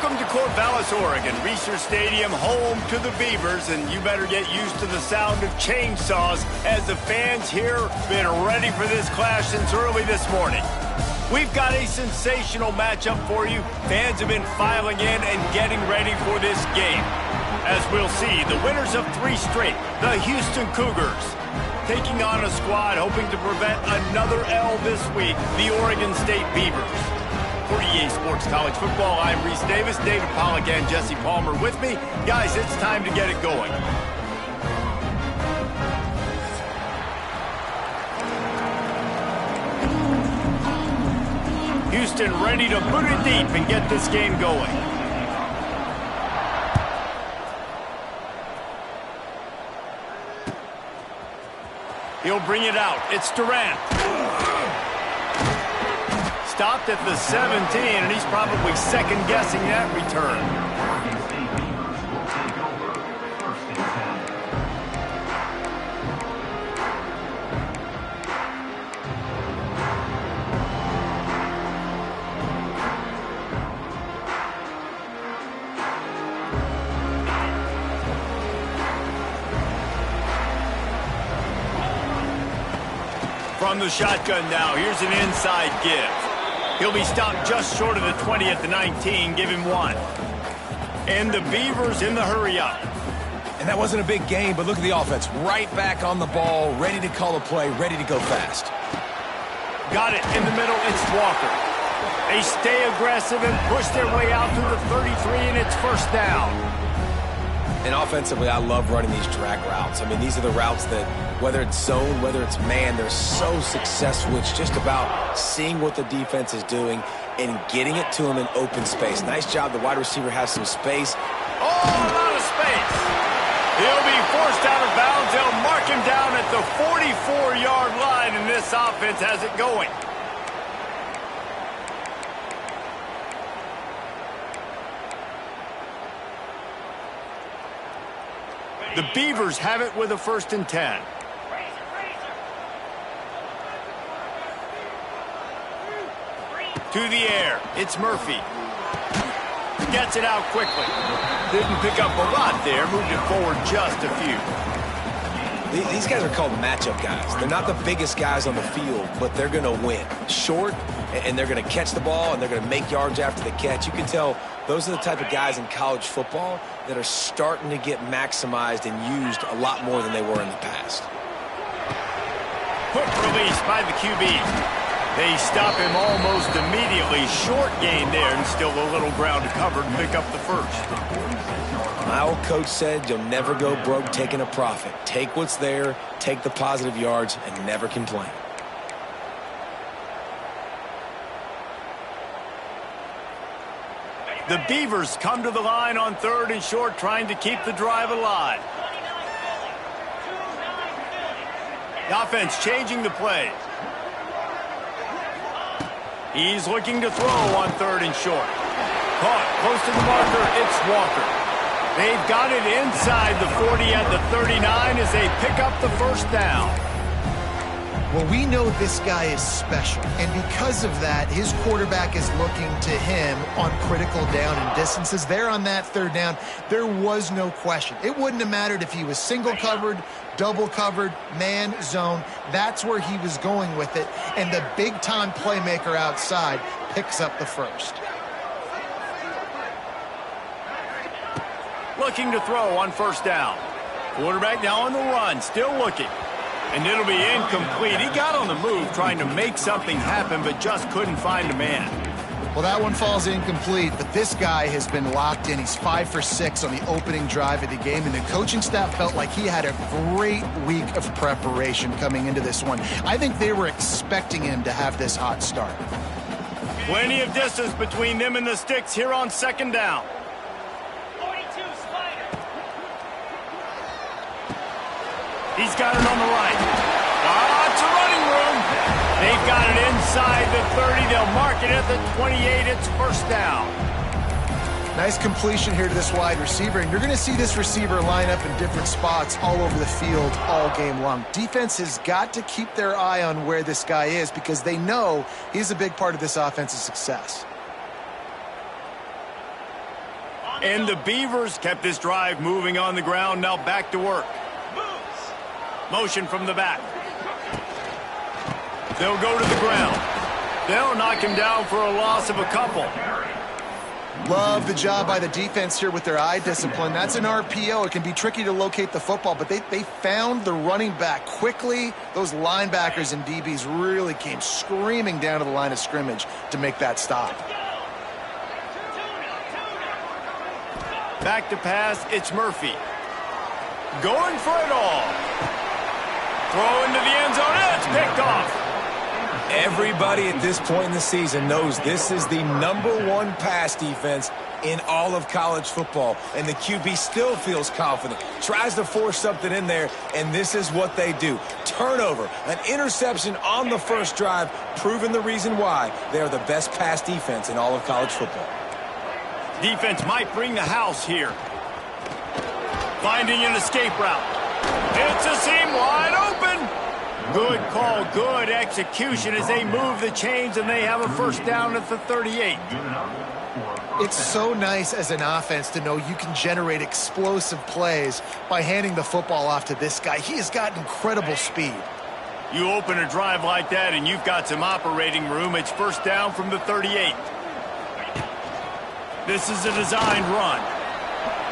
Welcome to Corvallis, Oregon, Research Stadium, home to the Beavers, and you better get used to the sound of chainsaws as the fans here have been ready for this clash since early this morning. We've got a sensational matchup for you. Fans have been filing in and getting ready for this game. As we'll see, the winners of 3 straight, the Houston Cougars, taking on a squad hoping to prevent another L this week, the Oregon State Beavers. For EA Sports College Football, I'm Reese Davis, David Pollack, and Jesse Palmer with me. Guys, it's time to get it going. Houston ready to boot it deep and get this game going. He'll bring it out. It's Durant. Stopped at the 17, and he's probably second-guessing that return. From the shotgun now, here's an inside give. He'll be stopped just short of the 20 at the 19, give him 1. And the Beavers in the hurry-up. And that wasn't a big game, but look at the offense. Right back on the ball, ready to call a play, ready to go fast. Got it in the middle, it's Walker. They stay aggressive and push their way out to the 33, and it's first down. And offensively, I love running these drag routes. I mean, these are the routes that, whether it's zone, whether it's man, they're so successful. It's just about seeing what the defense is doing and getting it to them in open space. Nice job. The wide receiver has some space. Oh, a lot of space. He'll be forced out of bounds. They'll mark him down at the 44-yard line, and this offense has it going. The Beavers have it with a 1st and 10. To the air, it's Murphy. Gets it out quickly. Didn't pick up a lot there, moved it forward just a few. These guys are called matchup guys. They're not the biggest guys on the field, but they're going to win. Short, and they're going to catch the ball, and they're going to make yards after the catch. You can tell those are the type of guys in college football that are starting to get maximized and used a lot more than they were in the past. Quick release by the QB. They stop him almost immediately. Short gain there, and still a little ground to cover to pick up the 1st. My old coach said you'll never go broke taking a profit. Take what's there, take the positive yards, and never complain. The Beavers come to the line on 3rd and short, trying to keep the drive alive. The offense changing the play. He's looking to throw on 3rd and short. Caught close to the marker, it's Walker. They've got it inside the 40 at the 39 as they pick up the 1st down. Well, we know this guy is special, and because of that, his quarterback is looking to him on critical down and distances. There on that 3rd down, there was no question. It wouldn't have mattered if he was single covered, double covered, man, zone. That's where he was going with it, and the big-time playmaker outside picks up the 1st. Looking to throw on 1st down. Quarterback now on the run, still looking. And it'll be incomplete. He got on the move trying to make something happen, but just couldn't find a man. Well, that one falls incomplete, but this guy has been locked in. He's 5 for 6 on the opening drive of the game, and the coaching staff felt like he had a great week of preparation coming into this one. I think they were expecting him to have this hot start. Plenty of distance between them and the sticks here on 2nd down. He's got it on the right. It's a running room. They've got it inside the 30. They'll mark it at the 28. It's 1st down. Nice completion here to this wide receiver, and you're going to see this receiver line up in different spots all over the field all game long. Defense has got to keep their eye on where this guy is because they know he's a big part of this offense's success. And the Beavers kept this drive moving on the ground. Now back to work. Motion from the back. They'll go to the ground. They'll knock him down for a loss of a couple. Love the job by the defense here with their eye discipline. That's an RPO. It can be tricky to locate the football, but they found the running back quickly. Those linebackers and DBs really came screaming down to the line of scrimmage to make that stop. Back to pass, it's Murphy. Going for it all. Throw into the end zone, it's picked off. Everybody at this point in the season knows this is the #1 pass defense in all of college football. And the QB still feels confident, tries to force something in there, and this is what they do. Turnover, an interception on the first drive, proving the reason why they are the best pass defense in all of college football. Defense might bring the house here. Finding an escape route. It's a seam wide open. Good call, good execution as they move the chains and they have a first down at the 38. It's so nice as an offense to know you can generate explosive plays by handing the football off to this guy. He has got incredible speed. You open a drive like that and you've got some operating room. It's first down from the 38. This is a designed run.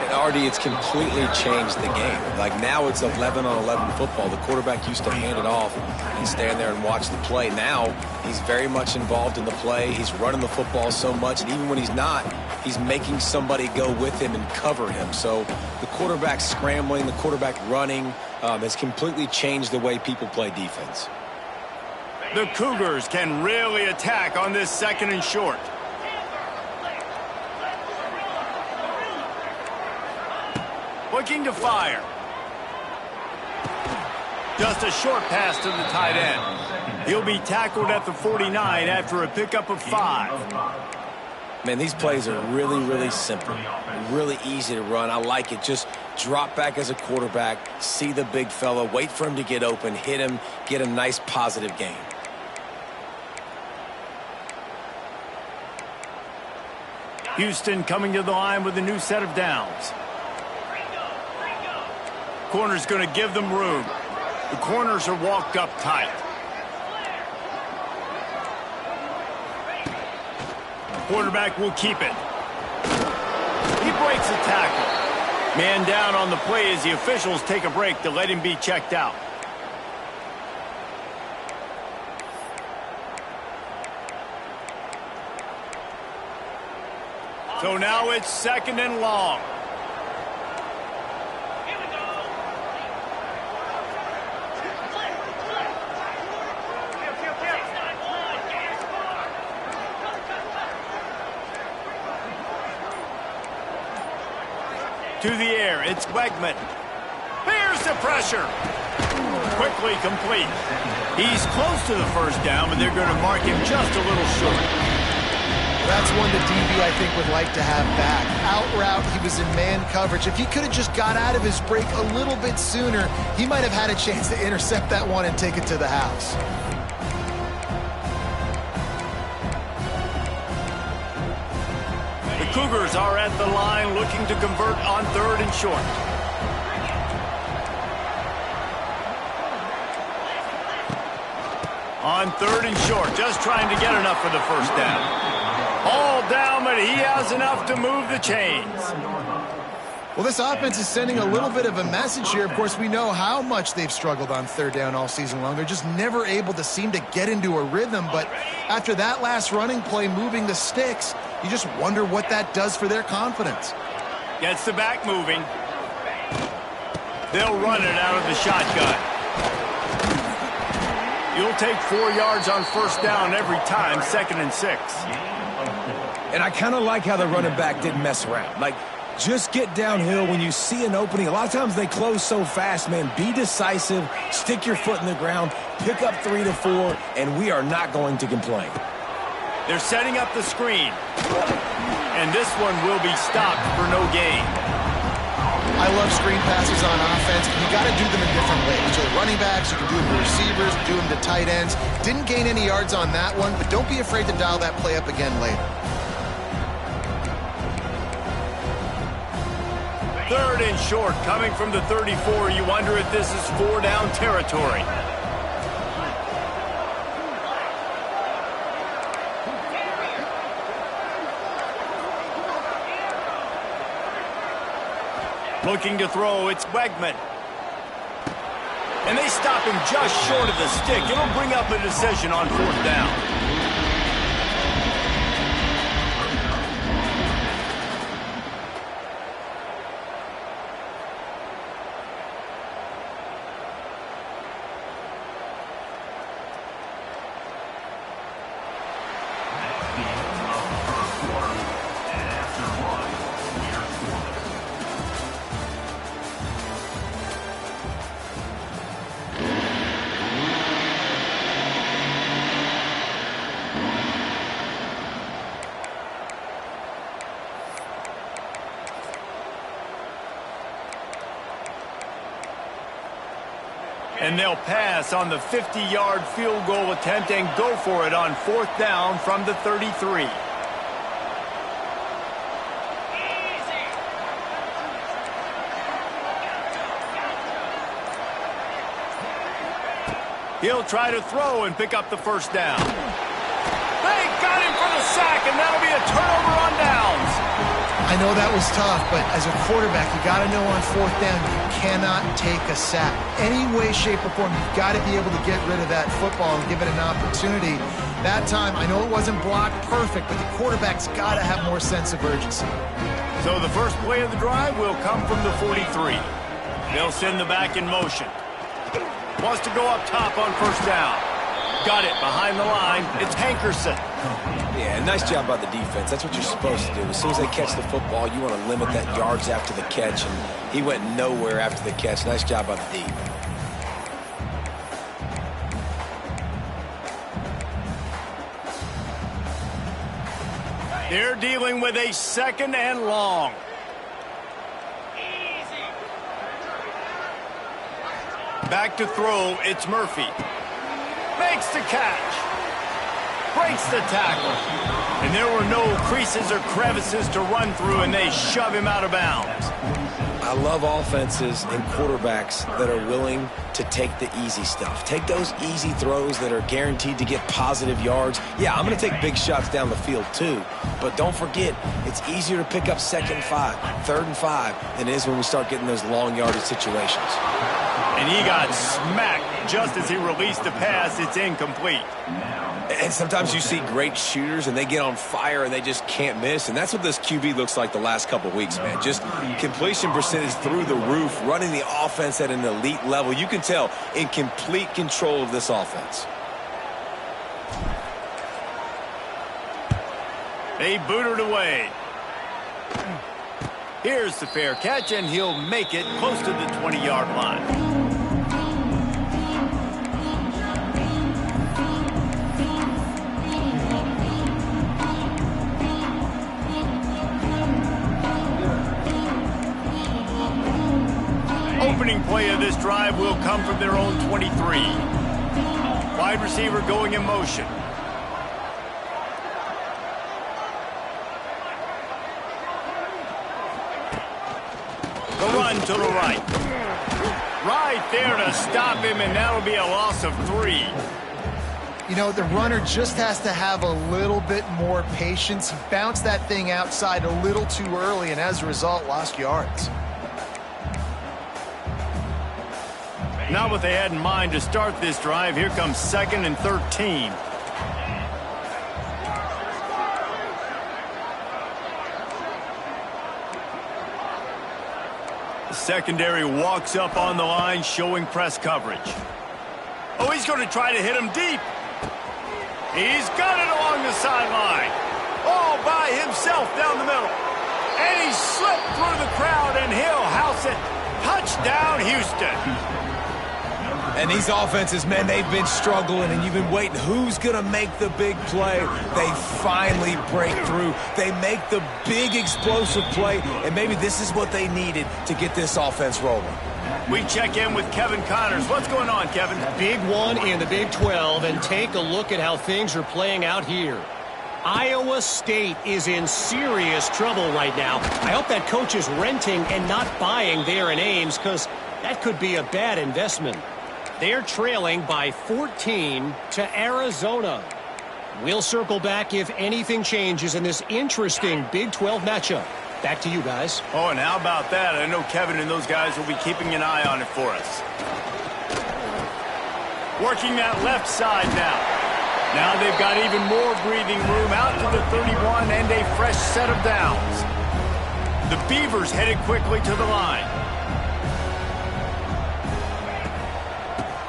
And Artie, it's completely changed the game. Like now it's 11-on-11 football. The quarterback used to hand it off and stand there and watch the play. Now he's very much involved in the play. He's running the football so much, and even when he's not, he's making somebody go with him and cover him. So the quarterback scrambling, the quarterback running has completely changed the way people play defense. The Cougars can really attack on this second and short. Looking to fire. Just a short pass to the tight end. He'll be tackled at the 49 after a pickup of 5. Man, these plays are really, really simple. Really easy to run. I like it. Just drop back as a quarterback, see the big fella, wait for him to get open, hit him, get a nice positive gain. Houston coming to the line with a new set of downs. Corner's going to give them room. The corners are walked up tight. Quarterback will keep it. He breaks the tackle. Man down on the play as the officials take a break to let him be checked out. So now it's second and long. To the air, it's Wegman. Here's the pressure. Quickly complete. He's close to the first down, but they're going to mark him just a little short. That's one the DB, I think, would like to have back. Out route, he was in man coverage. If he could have just got out of his break a little bit sooner, he might have had a chance to intercept that one and take it to the house. The Cougars are at the line looking to convert on third and short. On third and short, just trying to get enough for the first down. All down, but he has enough to move the chains. Well, this offense is sending a little bit of a message here. Of course, we know how much they've struggled on third down all season long. They're just never able to seem to get into a rhythm. But after that last running play, moving the sticks, you just wonder what that does for their confidence. Gets the back moving. They'll run it out of the shotgun. You'll take 4 yards on first down every time, 2nd and 6. And I kind of like how the running back didn't mess around. Like, just get downhill when you see an opening. A lot of times they close so fast, man. Be decisive, stick your foot in the ground, pick up 3 to 4, and we are not going to complain. They're setting up the screen. And this one will be stopped for no gain. I love screen passes on offense, but you got to do them in different ways. So the running backs, you can do them to receivers, do them to tight ends. Didn't gain any yards on that one, but don't be afraid to dial that play up again later. 3rd and short, coming from the 34. You wonder if this is 4-down territory. Looking to throw, it's Wegman. And they stop him just short of the stick. It'll bring up a decision on 4th down. And they'll pass on the 50-yard field goal attempt and go for it on 4th down from the 33. He'll try to throw and pick up the 1st down. They got him for the sack, and that'll be a turnover on downs. I know that was tough, but as a quarterback, you got to know on 4th down, you cannot take a sack. Any way, shape, or form, you've got to be able to get rid of that football and give it an opportunity. That time, I know it wasn't blocked perfect, but the quarterback's got to have more sense of urgency. So the first play of the drive will come from the 43. They'll send the back in motion. Wants to go up top on 1st down. Got it behind the line. It's Hankerson. Yeah, nice job by the defense. That's what you're supposed to do. As soon as they catch the football, you want to limit that yards after the catch, and he went nowhere after the catch. Nice job by the D. They're dealing with a 2nd and long. Back to throw, it's Murphy. Makes the catch. Breaks the tackle. And there were no creases or crevices to run through, and they shove him out of bounds. I love offenses and quarterbacks that are willing to take the easy stuff. Take those easy throws that are guaranteed to get positive yards. Yeah, I'm going to take big shots down the field too, but don't forget, it's easier to pick up 2nd and 5, 3rd and 5 than it is when we start getting those long yardage situations. And he got smacked just as he released the pass. It's incomplete. And sometimes you see great shooters and they get on fire and they just can't miss. And that's what this QB looks like the last couple weeks, man. Just completion percentage through the roof, running the offense at an elite level. You can tell in complete control of this offense. They booted away. Here's the fair catch, and he'll make it close to the 20-yard line. Opening play of this drive will come from their own 23. Wide receiver going in motion. The run to the right. Right there to stop him, and that'll be a loss of 3. You know, the runner just has to have a little bit more patience. He bounced that thing outside a little too early, and as a result, lost yards. Not what they had in mind to start this drive. Here comes 2nd and 13. The secondary walks up on the line, showing press coverage. Oh, he's going to try to hit him deep. He's got it along the sideline. All by himself down the middle. And he slipped through the crowd, and he'll house it. Touchdown, Houston. And these offenses, man, they've been struggling, and you've been waiting. Who's going to make the big play? They finally break through. They make the big explosive play, and maybe this is what they needed to get this offense rolling. We check in with Kevin Connors. What's going on, Kevin? Big one in the Big 12, and take a look at how things are playing out here. Iowa State is in serious trouble right now. I hope that coach is renting and not buying there in Ames, because that could be a bad investment. They're trailing by 14 to Arizona. We'll circle back if anything changes in this interesting Big 12 matchup. Back to you guys. Oh, and how about that? I know Kevin and those guys will be keeping an eye on it for us. Working that left side now. Now they've got even more breathing room out to the 31 and a fresh set of downs. The Beavers headed quickly to the line.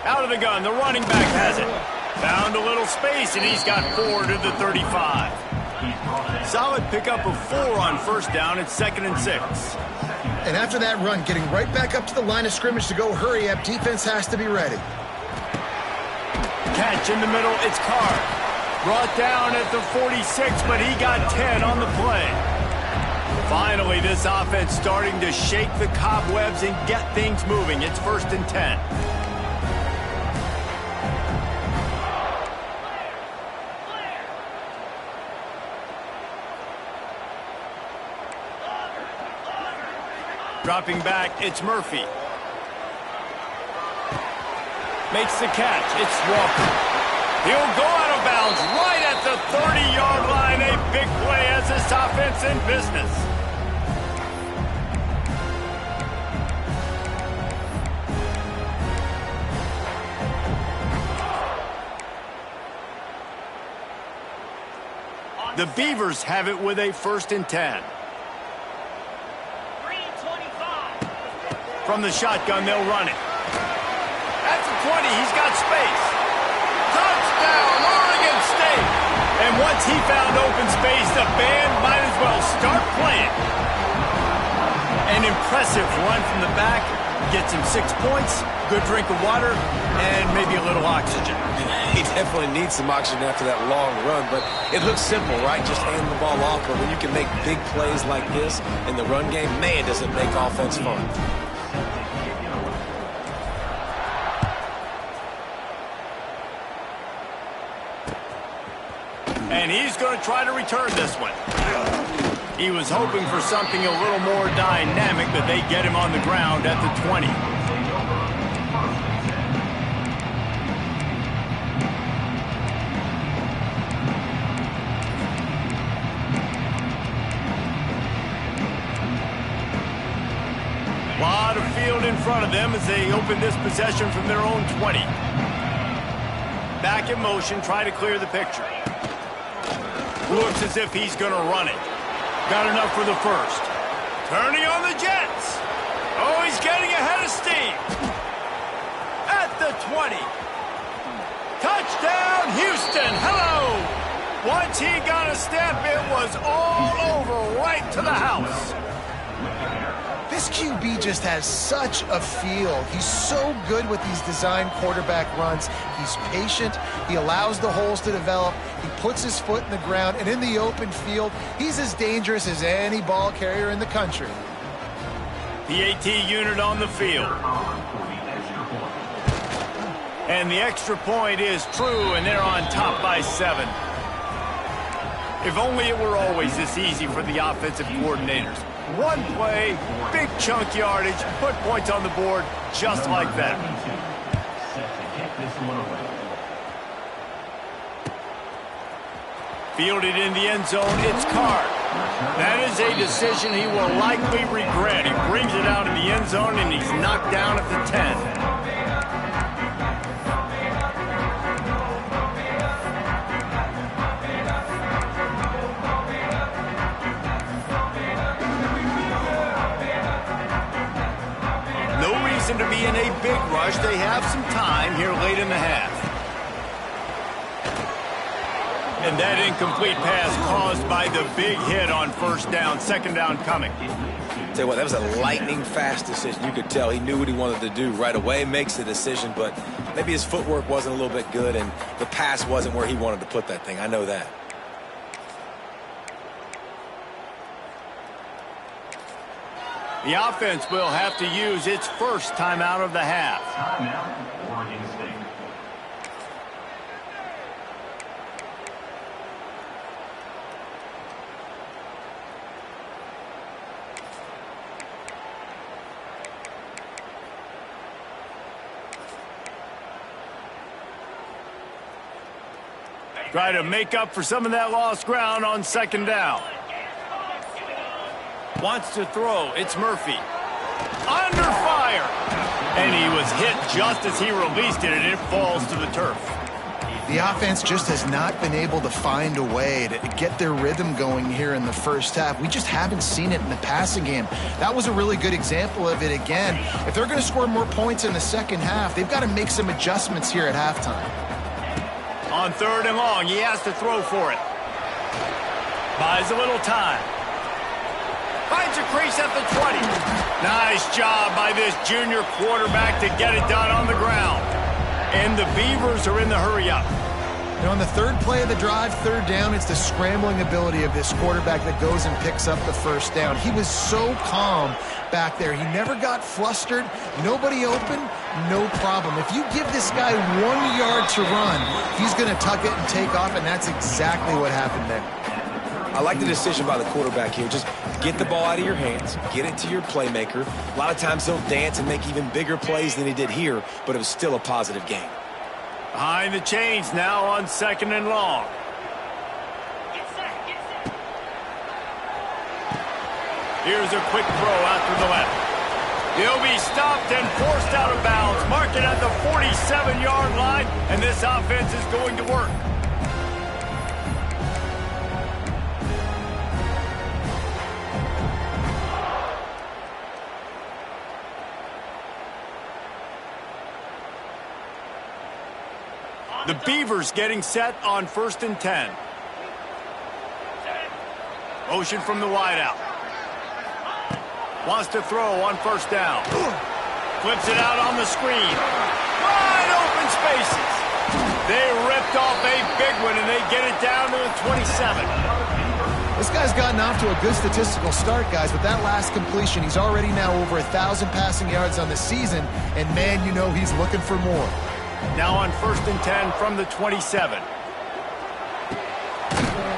Out of the gun, the running back has it. Found a little space, and he's got 4 to the 35. Solid pickup of 4 on first down. It's 2nd and 6. And after that run, getting right back up to the line of scrimmage to go hurry up, defense has to be ready. Catch in the middle, it's Carr. Brought down at the 46, but he got 10 on the play. Finally, this offense starting to shake the cobwebs and get things moving. It's 1st and 10. Dropping back, it's Murphy. Makes the catch, it's Walker. He'll go out of bounds right at the 30-yard line. A big play as this offense in business. The Beavers have it with a 1st and 10. From the shotgun, they'll run it. At the 20, he's got space. Touchdown, Oregon State! And once he found open space, the band might as well start playing. An impressive run from the back. Gets him 6 points, good drink of water, and maybe a little oxygen. He definitely needs some oxygen after that long run, but it looks simple, right? Just hand the ball off, but when you can make big plays like this in the run game, man, does it make offense fun. And he's going to try to return this one. He was hoping for something a little more dynamic, but they get him on the ground at the 20. A lot of field in front of them as they open this possession from their own 20. Back in motion, try to clear the picture. Looks as if he's going to run it. Got enough for the 1st. Turning on the Jets. Oh, he's getting ahead of steam. At the 20. Touchdown, Houston. Hello. Once he got a step, it was all over right to the house. This QB just has such a feel. He's so good with these design quarterback runs. He's patient. He allows the holes to develop. He puts his foot in the ground, and in the open field, he's as dangerous as any ball carrier in the country. PAT unit on the field. And the extra point is true, and they're on top by 7. If only it were always this easy for the offensive coordinators. One play, big chunk yardage, put points on the board just like that. Fielded in the end zone, it's Carr. That is a decision he will likely regret. He brings it out in the end zone, and he's knocked down at the 10. To be in a big rush. They have some time here late in the half. And that incomplete pass caused by the big hit on 1st down, 2nd down coming. Tell you what, that was a lightning fast decision. You could tell he knew what he wanted to do right away, makes the decision, but maybe his footwork wasn't a little bit good and the pass wasn't where he wanted to put that thing. I know that. The offense will have to use its 1st timeout of the half. Timeout, Oregon State. Try to make up for some of that lost ground on second down. Wants to throw. It's Murphy. Under fire. And he was hit just as he released it, and it falls to the turf. The offense just has not been able to find a way to get their rhythm going here in the first half. We just haven't seen it in the passing game. That was a really good example of it again. If they're going to score more points in the second half, they've got to make some adjustments here at halftime. On third and long, he has to throw for it. Buys a little time. Finds a crease at the 20. Nice job by this junior quarterback to get it done on the ground. And the Beavers are in the hurry-up. And on the third play of the drive, third down, it's the scrambling ability of this quarterback that goes and picks up the first down. He was so calm back there. He never got flustered. Nobody open, no problem. If you give this guy 1 yard to run, he's going to tuck it and take off, and that's exactly what happened there. I like the decision by the quarterback here. Just get the ball out of your hands, get it to your playmaker. A lot of times he'll dance and make even bigger plays than he did here, but it was still a positive game. Behind the chains now on second and long. Here's a quick throw out to the left. He'll be stopped and forced out of bounds. Mark it at the 47-yard line, and this offense is going to work. The Beavers getting set on 1st and 10. Motion from the wideout. Wants to throw on first down. Flips it out on the screen. Wide open spaces. They ripped off a big one, and they get it down to the 27. This guy's gotten off to a good statistical start, guys. With that last completion, he's already now over 1,000 passing yards on the season, and man, you know he's looking for more. Now on 1st and 10 from the 27.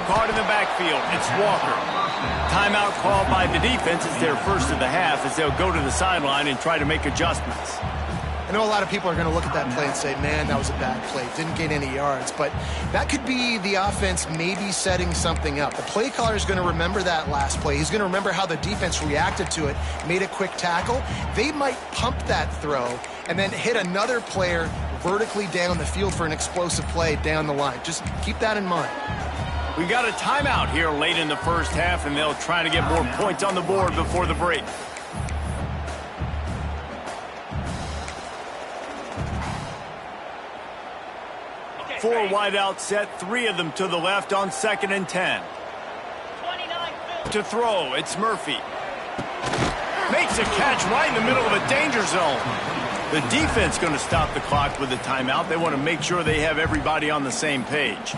Caught in the backfield. It's Walker. Timeout called by the defense. It's their first of the half as they'll go to the sideline and try to make adjustments. I know a lot of people are going to look at that play and say, man, that was a bad play. Didn't gain any yards. But that could be the offense maybe setting something up. The play caller is going to remember that last play. He's going to remember how the defense reacted to it, made a quick tackle. They might pump that throw and then hit another player vertically down the field for an explosive play down the line. Just keep that in mind. We got a timeout here late in the first half, and they'll try to get more points on the board before the break. Four wideouts set, 3 of them to the left on 2nd and 10. To throw, it's Murphy. Makes a catch right in the middle of a danger zone. The defense going to stop the clock with a timeout. They want to make sure they have everybody on the same page.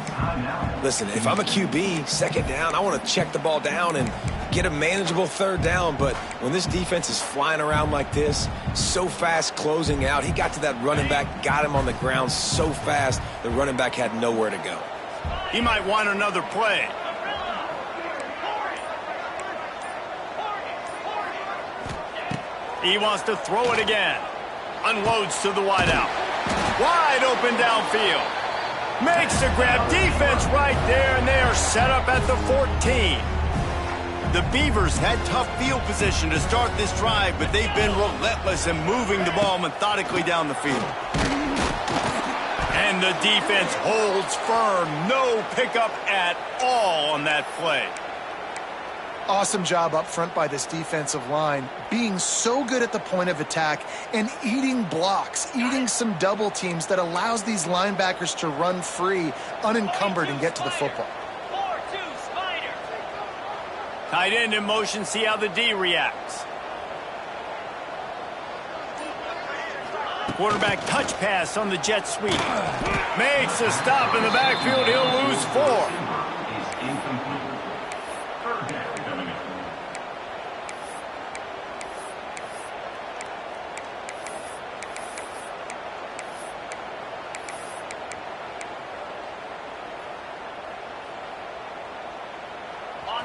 Listen, if I'm a QB, second down, I want to check the ball down and get a manageable third down. But when this defense is flying around like this, so fast closing out, he got to that running back, got him on the ground so fast, the running back had nowhere to go. He might want another play. He wants to throw it again. Unloads to the wideout. Wide open downfield. Makes the grab. Defense right there, and they are set up at the 14. The Beavers had tough field position to start this drive, but they've been relentless in moving the ball methodically down the field. And the defense holds firm. No pickup at all on that play. Awesome job up front by this defensive line, being so good at the point of attack and eating blocks, eating some double teams that allows these linebackers to run free, unencumbered, and get to the football. Tight end in motion, see how the D reacts. Quarterback touch pass on the jet sweep. Makes a stop in the backfield. He'll lose 4.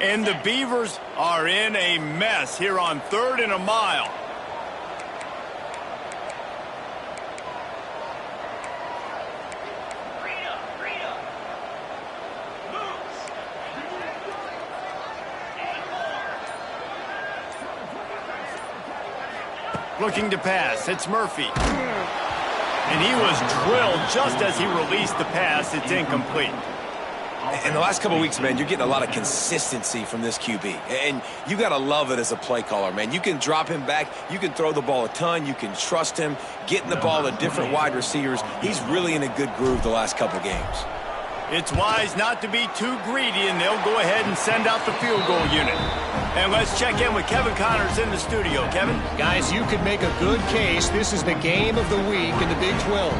And the Beavers are in a mess here on 3rd and a mile. Looking to pass. It's Murphy. And he was drilled just as he released the pass. It's incomplete. In the last couple of weeks, man, you're getting a lot of consistency from this QB. And you got to love it as a play caller, man. You can drop him back. You can throw the ball a ton. You can trust him. Getting the ball to different wide receivers. He's really in a good groove the last couple of games. It's wise not to be too greedy, and they'll go ahead and send out the field goal unit. And let's check in with Kevin Connors in the studio. Kevin? Guys, you could make a good case. This is the game of the week in the Big 12.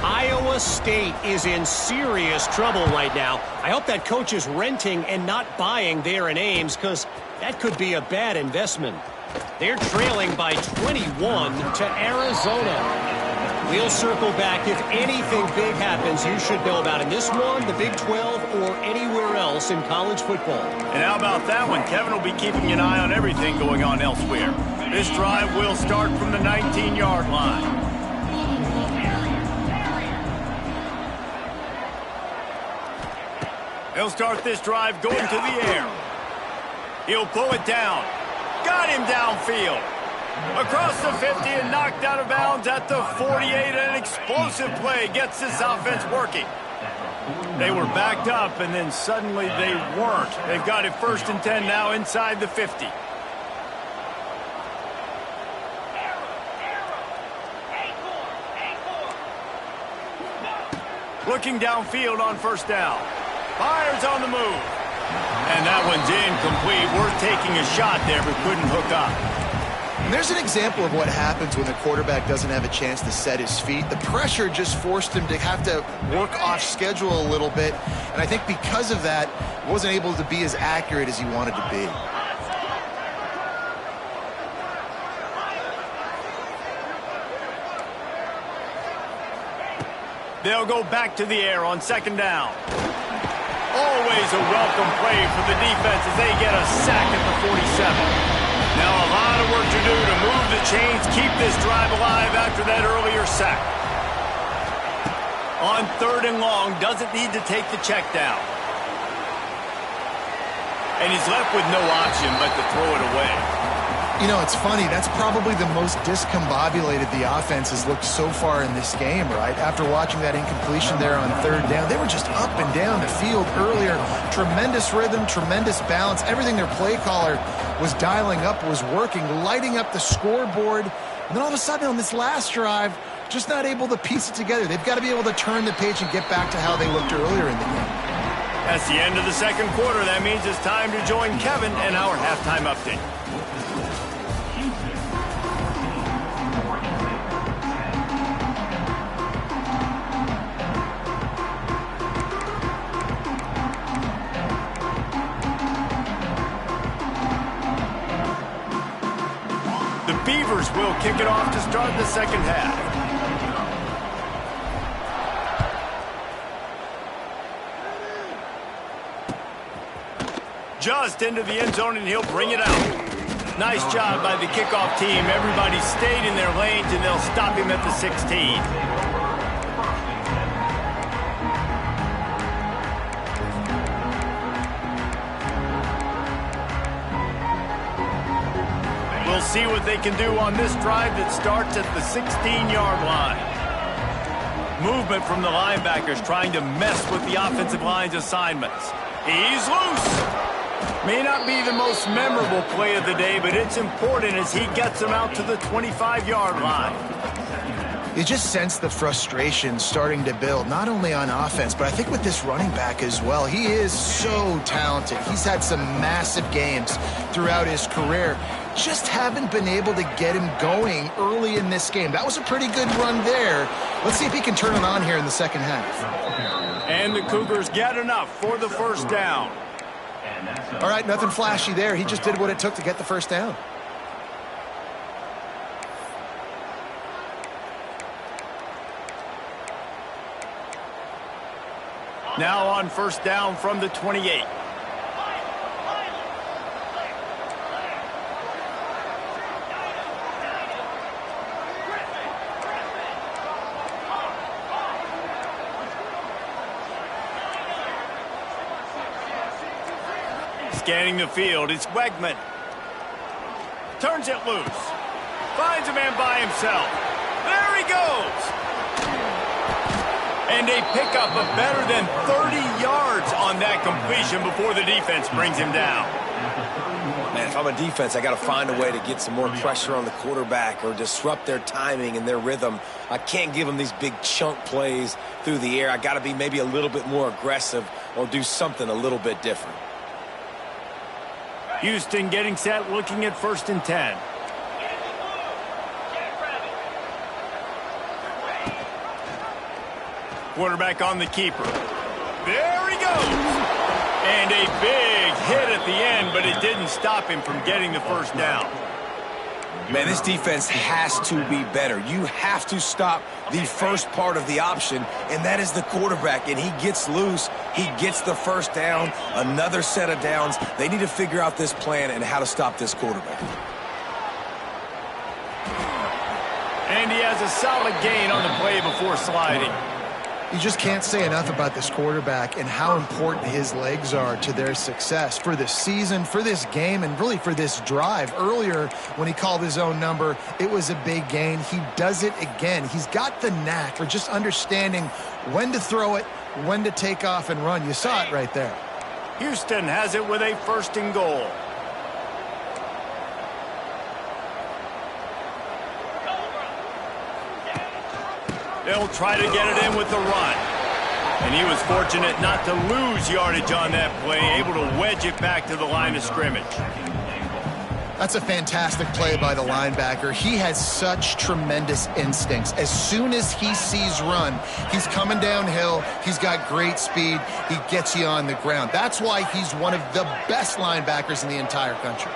Iowa State is in serious trouble right now. I hope that coach is renting and not buying there in Ames, because that could be a bad investment. They're trailing by 21 to Arizona. We'll circle back. If anything big happens, you should know about in this one, the Big 12, or anywhere else in college football. And how about that one? Kevin will be keeping an eye on everything going on elsewhere. This drive will start from the 19-yard line. He'll start this drive going to the air. He'll pull it down. Got him downfield. Across the 50 and knocked out of bounds at the 48. An explosive play gets this offense working. They were backed up, and then suddenly they weren't. They've got it 1st and 10 now inside the 50. Looking downfield on 1st down. Fires on the move. And that one's incomplete. Worth taking a shot there, but couldn't hook up. And there's an example of what happens when the quarterback doesn't have a chance to set his feet. The pressure just forced him to have to work off schedule a little bit. And I think because of that, he wasn't able to be as accurate as he wanted to be. They'll go back to the air on 2nd down. Always a welcome play for the defense as they get a sack at the 47. Now a lot of work to do to move the chains, keep this drive alive after that earlier sack. On 3rd and long, doesn't need to take the check down. And he's left with no option but to throw it away. You know, it's funny. That's probably the most discombobulated the offense has looked so far in this game, right? After watching that incompletion there on 3rd down, they were just up and down the field earlier. Tremendous rhythm, tremendous balance. Everything their play caller was dialing up was working, lighting up the scoreboard. And then all of a sudden on this last drive, just not able to piece it together. They've got to be able to turn the page and get back to how they looked earlier in the game. That's the end of the 2nd quarter. That means it's time to join Kevin and our halftime update. The Beavers will kick it off to start the 2nd half. Just into the end zone, and he'll bring it out. Nice job by the kickoff team. Everybody stayed in their lanes, and they'll stop him at the 16. We'll see what they can do on this drive that starts at the 16-yard line. Movement from the linebackers trying to mess with the offensive line's assignments. He's loose. May not be the most memorable play of the day, but it's important as he gets them out to the 25-yard line. You just sense the frustration starting to build, not only on offense, but I think with this running back as well. He is so talented. He's had some massive games throughout his career. Just haven't been able to get him going early in this game. That was a pretty good run there. Let's see if he can turn it on here in the 2nd half. And the Cougars get enough for the 1st down. All right, nothing flashy there. He just did what it took to get the 1st down. Now on 1st down from the 28. Scanning the field, it's Wegman. Turns it loose. Finds a man by himself. There he goes. And they pick up a better than 30 yards on that completion before the defense brings him down. Man, if I'm a defense, I got to find a way to get some more pressure on the quarterback or disrupt their timing and their rhythm. I can't give them these big chunk plays through the air. I got to be maybe a little bit more aggressive or do something a little bit different. Houston getting set, looking at 1st and 10. Quarterback on the keeper. There he goes. And a big hit at the end, but it didn't stop him from getting the first down. Man, this defense has to be better. You have to stop the first part of the option, and that is the quarterback. And he gets loose. He gets the first down, another set of downs. They need to figure out this plan and how to stop this quarterback. And he has a solid gain on the play before sliding. You just can't say enough about this quarterback and how important his legs are to their success for this season, for this game, and really for this drive. Earlier, when he called his own number, it was a big gain. He does it again. He's got the knack for just understanding when to throw it, when to take off and run. You saw it right there. Houston has it with a 1st and goal. They'll try to get it in with the run. And he was fortunate not to lose yardage on that play, able to wedge it back to the line of scrimmage. That's a fantastic play by the linebacker. He has such tremendous instincts. As soon as he sees run, he's coming downhill. He's got great speed. He gets you on the ground. That's why he's one of the best linebackers in the entire country.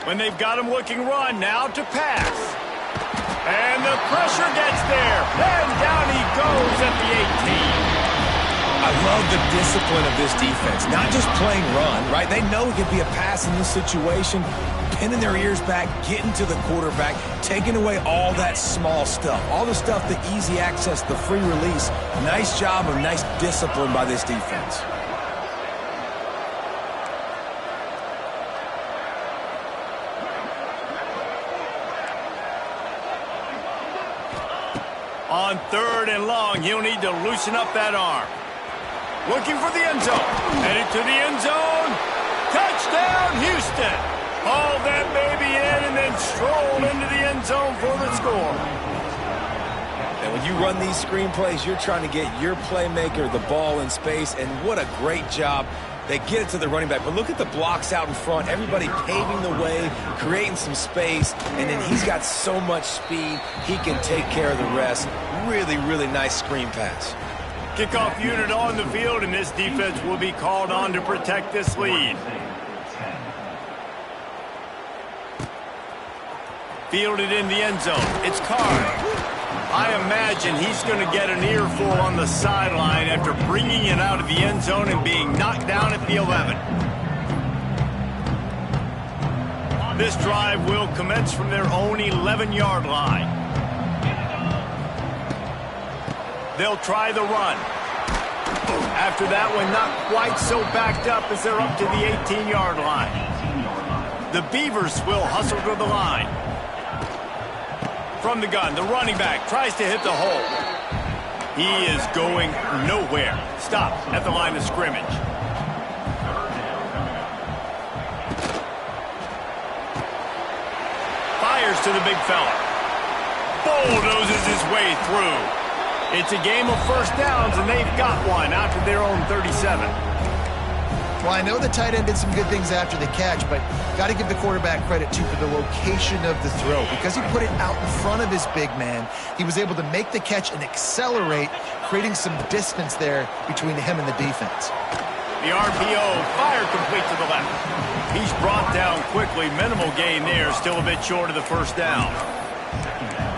When they've got him looking run, now to pass. And the pressure gets there. And down he goes at the 18. I love the discipline of this defense. Not just playing run, right? They know it could be a pass in this situation. Pinning their ears back, getting to the quarterback, taking away all that small stuff. All the stuff, the easy access, the free release. Nice job of nice discipline by this defense. On 3rd and long, he'll need to loosen up that arm. Looking for the end zone. Headed to the end zone. Touchdown, Houston. Haul that baby in and then stroll into the end zone for the score. And when you run these screenplays, you're trying to get your playmaker the ball in space, and what a great job. They get it to the running back, but look at the blocks out in front. Everybody paving the way, creating some space, and then he's got so much speed, he can take care of the rest. Really, really nice screen pass. Kickoff unit on the field, and this defense will be called on to protect this lead. Fielded in the end zone. It's Carr. I imagine he's going to get an earful on the sideline after bringing it out of the end zone and being knocked down at the 11. This drive will commence from their own 11-yard line. They'll try the run. After that one, not quite so backed up as they're up to the 18-yard line. The Beavers will hustle to the line. From the gun, the running back tries to hit the hole. He is going nowhere. Stop at the line of scrimmage. Fires to the big fella. Bulldozes his way through. It's a game of first downs, and they've got one out to their own 37. Well, I know the tight end did some good things after the catch, but got to give the quarterback credit, too, for the location of the throw. Because he put it out in front of his big man, he was able to make the catch and accelerate, creating some distance there between him and the defense. The RPO, fire complete to the left. He's brought down quickly. Minimal gain there, still a bit short of the first down.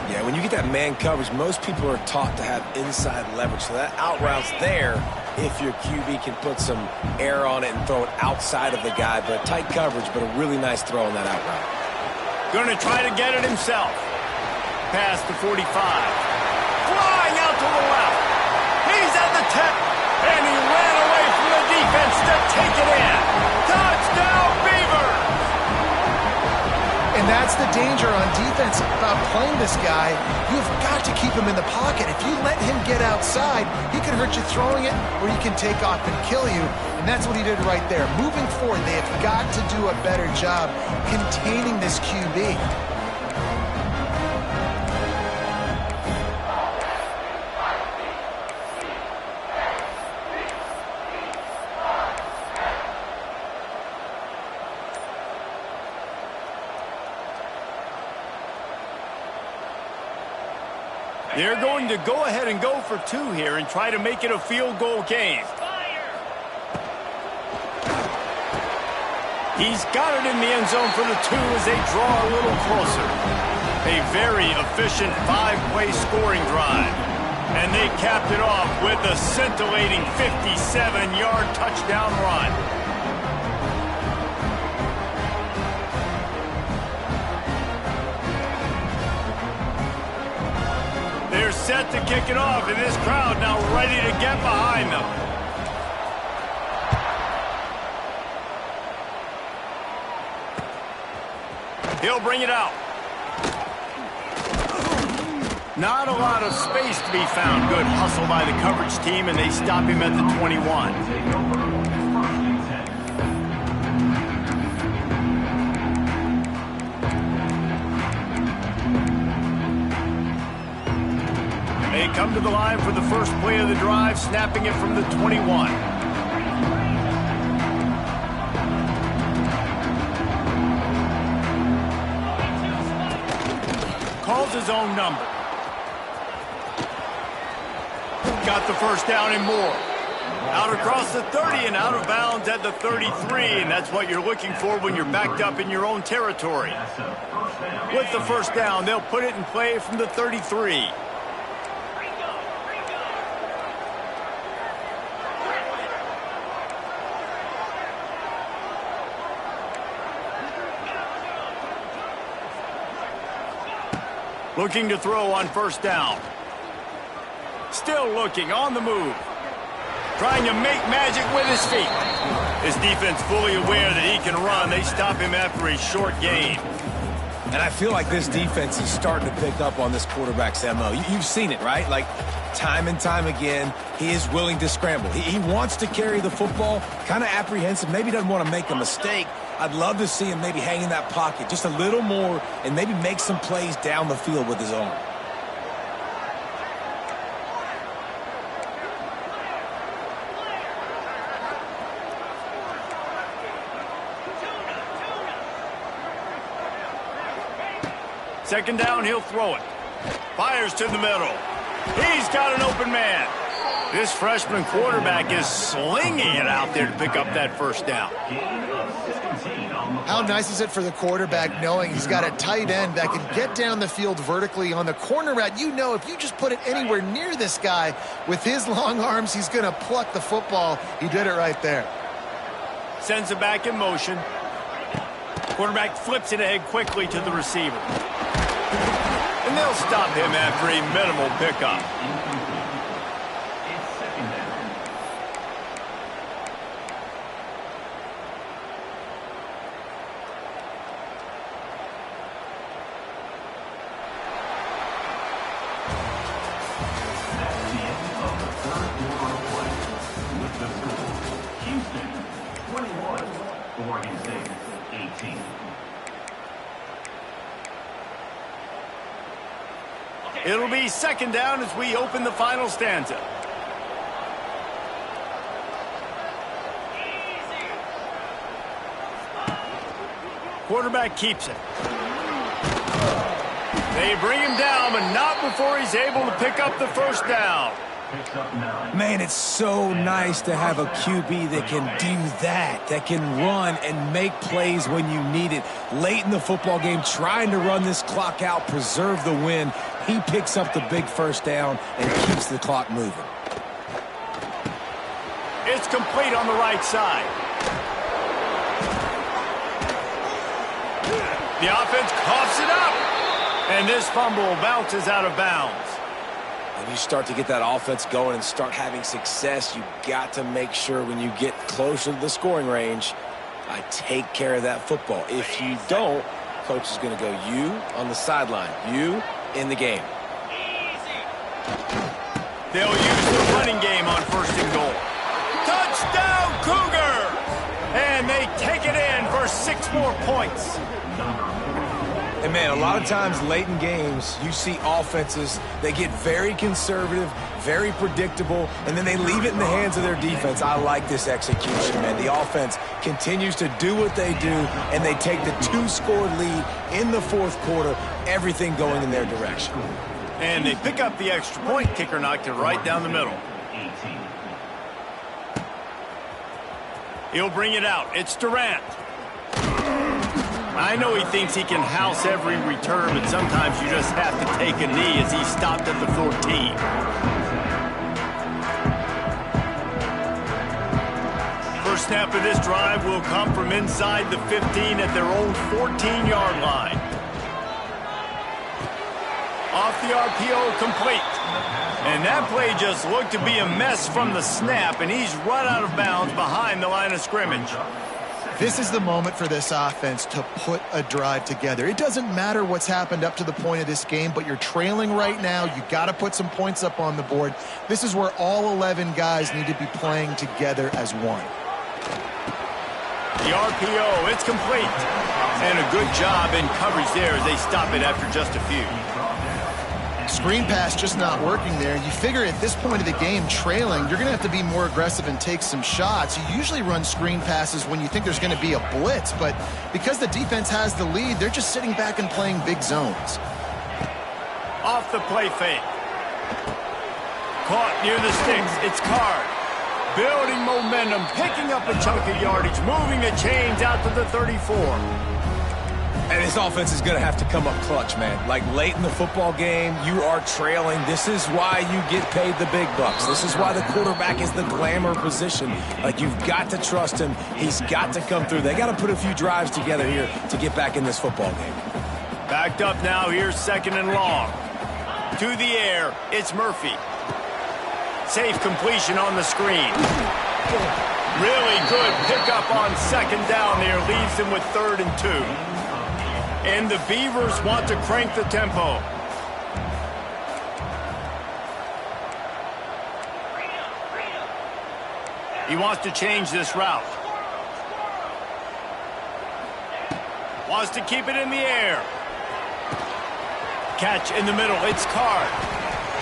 Yeah, when you get that man coverage, most people are taught to have inside leverage. So that out route's there if your QB can put some air on it and throw it outside of the guy. But tight coverage, but a really nice throw on that out route. Going to try to get it himself. Past the 45. Flying out to the left. He's at the protect, and he ran away from the defense to take it in. Touchdown, Beavers! And that's the danger on defense about playing this guy. You've got to keep him in the pocket. If you let him get outside, he can hurt you throwing it, or he can take off and kill you. And that's what he did right there. Moving forward, they have got to do a better job containing this QB. They're going to go ahead and go for two here and try to make it a field goal game. He's got it in the end zone for the two as they draw a little closer. A very efficient five-play scoring drive. And they capped it off with a scintillating 57-yard touchdown run. They're set to kick it off, and this crowd now ready to get behind them. He'll bring it out. Not a lot of space to be found. Good hustle by the coverage team, and they stop him at the 21. They come to the line for the first play of the drive, snapping it from the 21. Calls his own number. Got the first down and more. Out across the 30 and out of bounds at the 33, and that's what you're looking for when you're backed up in your own territory. With the first down, they'll put it in play from the 33. Looking to throw on first down. Still looking, on the move. Trying to make magic with his feet. His defense fully aware that he can run. They stop him after a short gain. And I feel like this defense is starting to pick up on this quarterback's MO. You've seen it, right? Like, time and time again, he is willing to scramble. He wants to carry the football, kind of apprehensive, maybe doesn't want to make a mistake. I'd love to see him maybe hang in that pocket just a little more and maybe make some plays down the field with his arm. Second down, he'll throw it. Fires to the middle. He's got an open man. This freshman quarterback is slinging it out there to pick up that first down. How nice is it for the quarterback knowing he's got a tight end that can get down the field vertically on the corner route? You know, if you just put it anywhere near this guy with his long arms, he's going to pluck the football. He did it right there. Sends it back in motion. Quarterback flips it ahead quickly to the receiver. And they'll stop him after a minimal pickup. It'll be second down as we open the final stanza. Quarterback keeps it. They bring him down, but not before he's able to pick up the first down. Man, it's so nice to have a QB that can do that can run and make plays when you need it. Late in the football game, trying to run this clock out, preserve the win. He picks up the big first down and keeps the clock moving. It's complete on the right side. The offense coughs it up. And this fumble bounces out of bounds. If you start to get that offense going and start having success, you got to make sure when you get closer to the scoring range, I take care of that football. If you don't, coach is going to go, you on the sideline, you in the game. They'll use the running game on 1st and goal. Touchdown, Cougar! And they take it in for 6 more points. And, man, a lot of times late in games, you see offenses, they get very conservative, very predictable, and then they leave it in the hands of their defense. I like this execution, man. The offense continues to do what they do, and they take the 2-score lead in the 4th quarter, everything going in their direction. And they pick up the extra point. Kicker knocked it right down the middle. He'll bring it out. It's Durant. I know he thinks he can house every return, but sometimes you just have to take a knee as he stopped at the 14. First snap of this drive will come from inside the 15 at their own 14-yard line. Off the RPO, complete. And that play just looked to be a mess from the snap, and he's run out of bounds behind the line of scrimmage. This is the moment for this offense to put a drive together. It doesn't matter what's happened up to the point of this game, but you're trailing right now. You got to put some points up on the board. This is where all 11 guys need to be playing together as one. The RPO, it's complete. And a good job in coverage there as they stop it after just a few. Screen pass just not working there. You figure at this point of the game, trailing, you're going to have to be more aggressive and take some shots. You usually run screen passes when you think there's going to be a blitz, but because the defense has the lead, they're just sitting back and playing big zones. Off the play fake. Caught near the sticks. It's Card. Building momentum, picking up a chunk of yardage, moving the chains out to the 34. And this offense is going to have to come up clutch, man. Like late in the football game, you are trailing. This is why you get paid the big bucks. This is why the quarterback is the glamour position. Like, you've got to trust him. He's got to come through. They got to put a few drives together here to get back in this football game. Backed up now. Here's 2nd and long. To the air. It's Murphy. Safe completion on the screen. Really good pickup on 2nd down there. Leaves them with 3rd and 2. And the Beavers want to crank the tempo. He wants to change this route. Wants to keep it in the air. Catch in the middle. It's Card.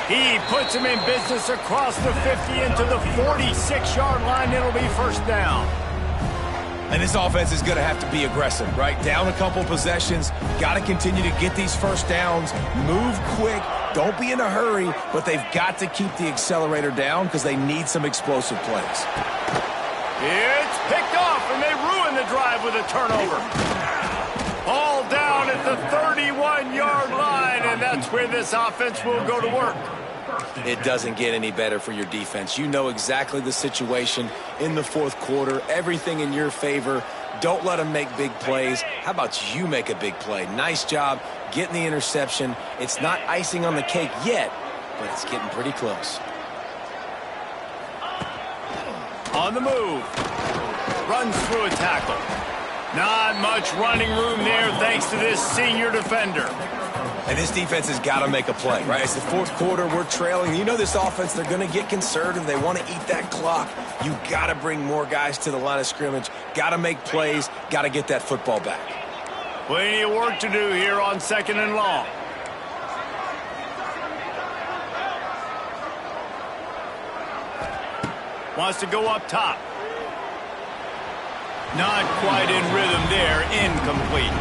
He puts him in business across the 50 into the 46-yard line. It'll be 1st down. And this offense is going to have to be aggressive, right? Down a couple possessions. Got to continue to get these 1st downs. Move quick. Don't be in a hurry, but they've got to keep the accelerator down because they need some explosive plays. It's picked off, and they ruin the drive with a turnover. All down at the 31-yard line, and that's where this offense will go to work. It doesn't get any better for your defense. You know exactly the situation in the 4th quarter. Everything in your favor. Don't let them make big plays. How about you make a big play? Nice job getting the interception. It's not icing on the cake yet, but it's getting pretty close. On the move. Runs through a tackle. Not much running room there thanks to this senior defender. And this defense has got to make a play, right? It's the 4th quarter. We're trailing. You know this offense, they're going to get conservative. They want to eat that clock. You got to bring more guys to the line of scrimmage. Got to make plays. Got to get that football back. Plenty of work to do here on 2nd and long. Wants to go up top. Not quite in rhythm there. Incomplete.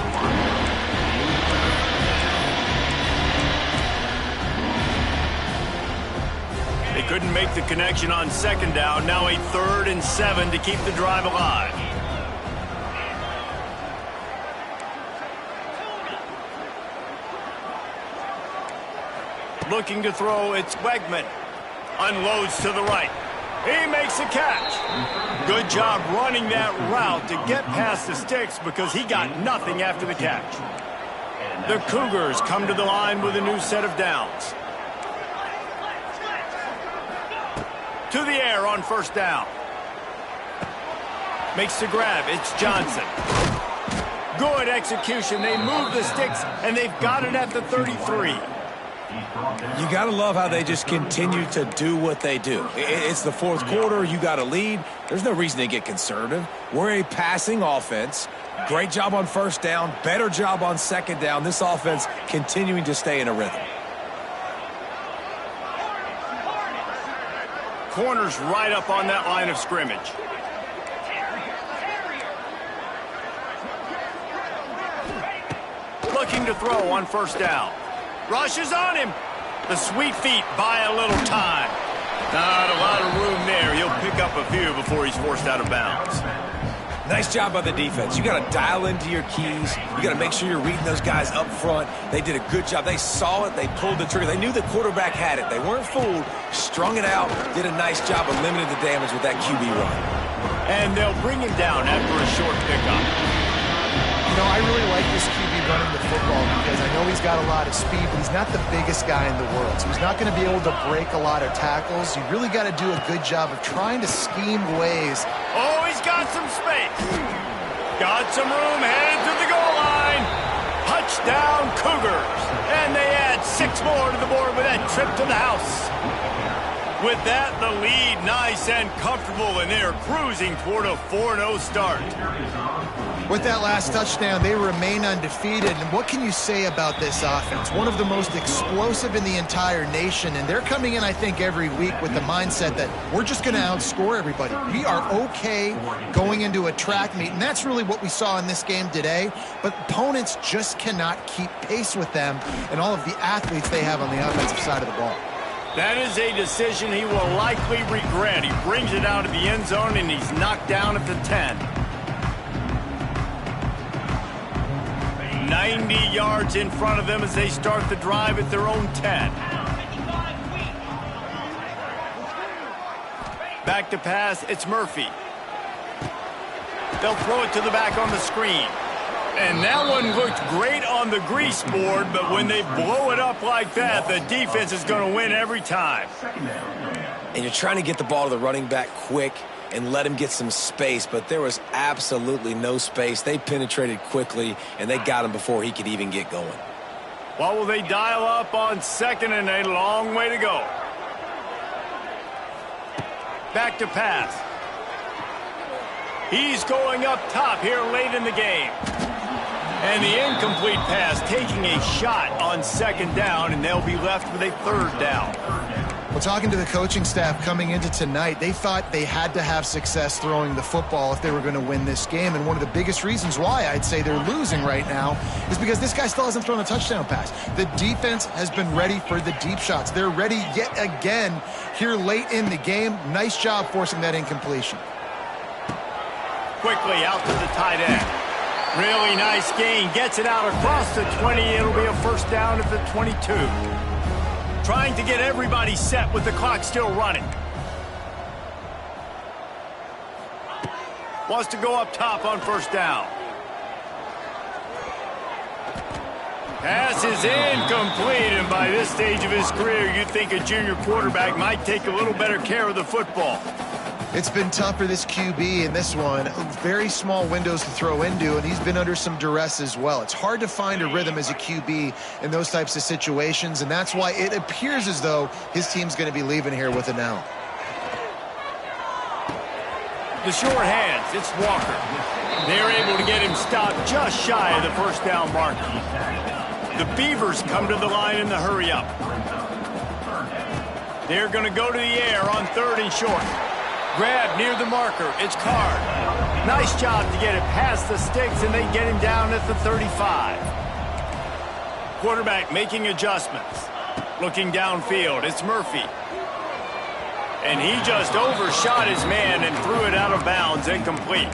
They couldn't make the connection on 2nd down. Now a 3rd and 7 to keep the drive alive. Looking to throw, it's Wegman. Unloads to the right. He makes a catch. Good job running that route to get past the sticks because he got nothing after the catch. The Cougars come to the line with a new set of downs. To the air on first down. Makes the grab. It's Johnson. Good execution. They move the sticks, and they've got it at the 33. You got to love how they just continue to do what they do. It's the fourth quarter. You got a lead. There's no reason to get conservative. We're a passing offense. Great job on first down. Better job on second down. This offense continuing to stay in a rhythm. Corner's right up on that line of scrimmage. Looking to throw on first down. Rushes on him. The sweet feet buy a little time. Not a lot of room there. He'll pick up a few before he's forced out of bounds. Nice job by the defense. You got to dial into your keys. You got to make sure you're reading those guys up front. They did a good job. They saw it. They pulled the trigger. They knew the quarterback had it. They weren't fooled. Strung it out. Did a nice job of limiting the damage with that QB run. And they'll bring him down after a short pickup. You know, I really like this QB running the football because I know he's got a lot of speed, but he's not the biggest guy in the world. So he's not going to be able to break a lot of tackles. You really got to do a good job of trying to scheme ways. Oh, he's got some space. Got some room, headed to the goal line. Touchdown, Cougars. And they add 6 more to the board with that trip to the house. With that, the lead nice and comfortable, and they're cruising toward a 4-0 start. With that last touchdown, they remain undefeated. And what can you say about this offense? One of the most explosive in the entire nation. And they're coming in, I think, every week with the mindset that we're just going to outscore everybody. We are okay going into a track meet. And that's really what we saw in this game today. But opponents just cannot keep pace with them and all of the athletes they have on the offensive side of the ball. That is a decision he will likely regret. He brings it out of the end zone, and he's knocked down at the 10. 90 yards in front of them as they start the drive at their own 10. Back to pass, it's Murphy. They'll throw it to the back on the screen. And that one looked great on the grease board, but when they blow it up like that, the defense is going to win every time. And you're trying to get the ball to the running back quick and let him get some space, but there was absolutely no space. They penetrated quickly, and they got him before he could even get going. What will they dial up on second and a long way to go? Back to pass. He's going up top here late in the game. And the incomplete pass taking a shot on second down, and they'll be left with a third down. Well, talking to the coaching staff coming into tonight, they thought they had to have success throwing the football if they were going to win this game. And one of the biggest reasons why I'd say they're losing right now is because this guy still hasn't thrown a touchdown pass. The defense has been ready for the deep shots. They're ready yet again here late in the game. Nice job forcing that incompletion. Quickly out to the tight end. Really nice gain. Gets it out across the 20. It'll be a first down at the 22. Trying to get everybody set with the clock still running. Wants to go up top on first down. Pass is incomplete, and by this stage of his career, you'd think a junior quarterback might take a little better care of the football. It's been tough for this QB in this one. Very small windows to throw into, and he's been under some duress as well. It's hard to find a rhythm as a QB in those types of situations, and that's why it appears as though his team's going to be leaving here with an L. The short hands, it's Walker. They're able to get him stopped just shy of the first down marker. The Beavers come to the line in the hurry up. They're going to go to the air on third and short. Grab near the marker. It's Card. Nice job to get it past the sticks, and they get him down at the 35. Quarterback making adjustments. Looking downfield. It's Murphy. And he just overshot his man and threw it out of bounds, incomplete.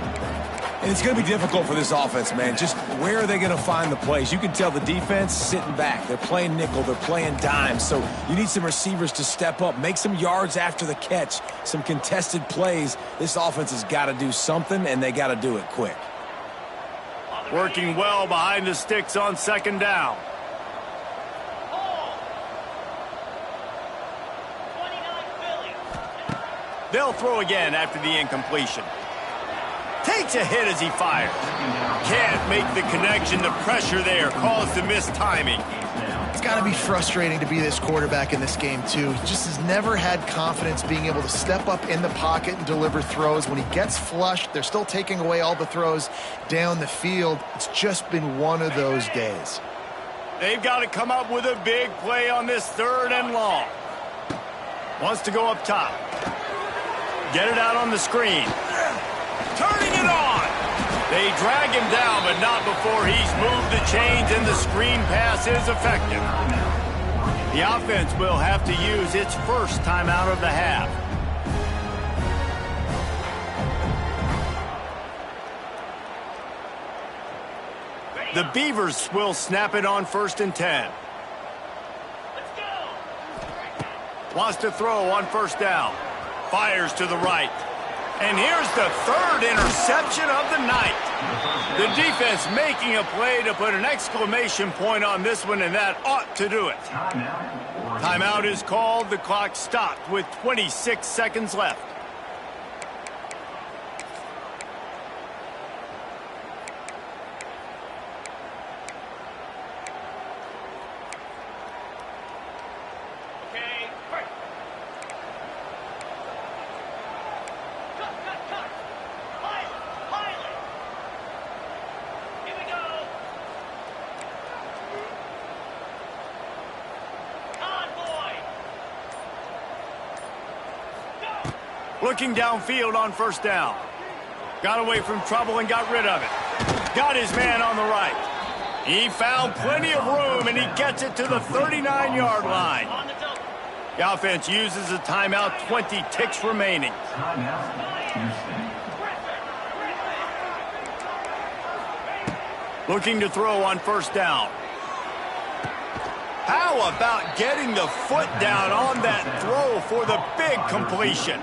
And it's going to be difficult for this offense, man. Just where are they going to find the plays? You can tell the defense sitting back. They're playing nickel. They're playing dime. So you need some receivers to step up, make some yards after the catch, some contested plays. This offense has got to do something, and they got to do it quick. Working well behind the sticks on second down. They'll throw again after the incompletion. Takes a hit as he fires. Can't make the connection. The pressure there caused the missed timing. It's got to be frustrating to be this quarterback in this game, too. He just has never had confidence being able to step up in the pocket and deliver throws. When he gets flushed, they're still taking away all the throws down the field. It's just been one of those days. They've got to come up with a big play on this 3rd and long. Wants to go up top. Get it out on the screen. Turning it on. They drag him down, but not before he's moved the chains and the screen pass is effective. The offense will have to use its first timeout of the half. The Beavers will snap it on 1st and 10. Wants to throw on 1st down. Fires to the right. And here's the 3rd interception of the night. The defense making a play to put an exclamation point on this one, and that ought to do it. Timeout is called. The clock stopped with 26 seconds left. Looking downfield on 1st down. Got away from trouble and got rid of it. Got his man on the right. He found plenty of room, and he gets it to the 39-yard line. The offense uses a timeout, 20 ticks remaining. Looking to throw on 1st down. How about getting the foot down on that throw for the big completion?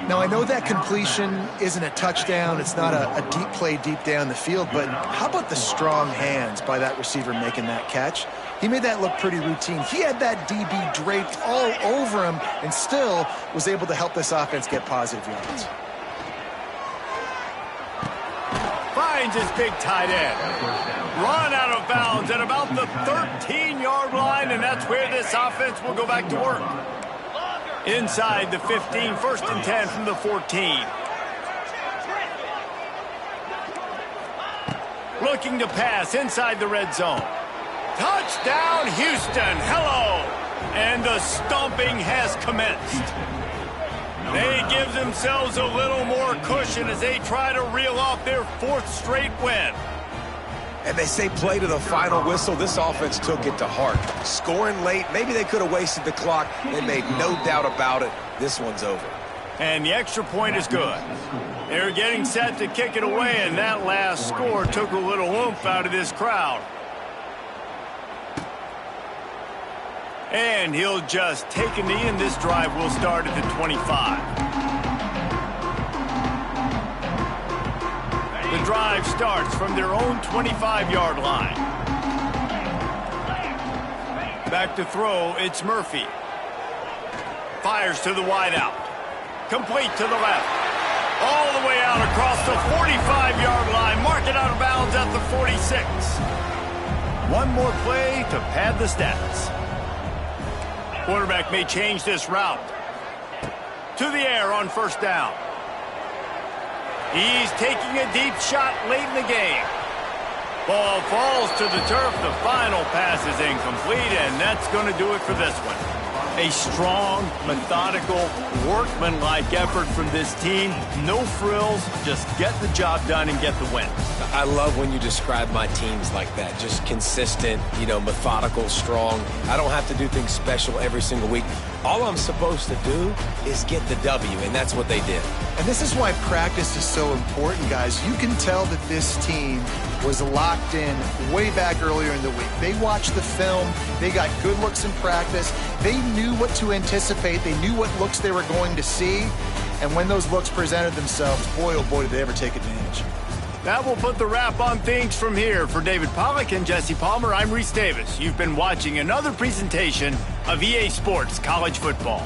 Now, I know that completion isn't a touchdown. It's not a deep play deep down the field, but how about the strong hands by that receiver making that catch? He made that look pretty routine. He had that DB draped all over him and still was able to help this offense get positive yards. Finds his big tight end. Run out of bounds at about the 13-yard line, and that's where this offense will go back to work. Inside the 15, 1st and 10 from the 14. Looking to pass inside the red zone. Touchdown, Houston. Hello. And the stomping has commenced. They give themselves a little more cushion as they try to reel off their 4th straight win. And they say play to the final whistle. This offense took it to heart. Scoring late, maybe they could have wasted the clock. They made no doubt about it. This one's over. And the extra point is good. They're getting set to kick it away, and that last score took a little oomph out of this crowd. And he'll just take a knee, and this drive will start at the 25. The drive starts from their own 25-yard line. Back to throw, it's Murphy. Fires to the wideout. Complete to the left. All the way out across the 45-yard line. Mark it out of bounds at the 46. One more play to pad the stats. Quarterback may change this route. To the air on 1st down. He's taking a deep shot late in the game. Ball falls to the turf. The final pass is incomplete, and that's going to do it for this one. A strong, methodical, workmanlike effort from this team. No frills, just get the job done and get the win. I love when you describe my teams like that. Just consistent, methodical, strong. I don't have to do things special every single week. All I'm supposed to do is get the W, and that's what they did. And this is why practice is so important, guys. You can tell that this team was locked in way back earlier in the week. They watched the film. They got good looks in practice. They knew what to anticipate. They knew what looks they were going to see. And when those looks presented themselves, boy, oh boy, did they ever take advantage. That will put the wrap on things from here. For David Pollack and Jesse Palmer, I'm Reese Davis. You've been watching another presentation of EA Sports College Football.